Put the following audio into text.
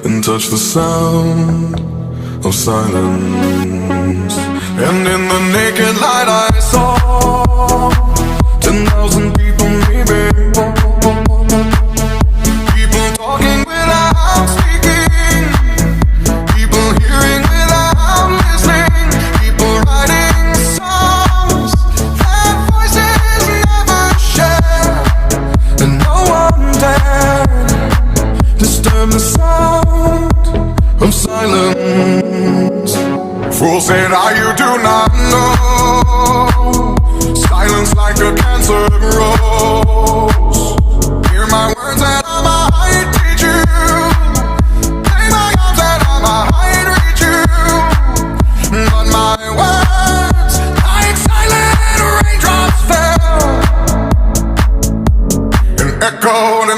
and touch the sound of silence. And in the naked light I saw 10,000 people, maybe. People talking without speaking, people hearing without listening, people writing songs that voices never share, and no one dared disturb the sound of silence. Fool said, you do not know. Silence like a cancer grows.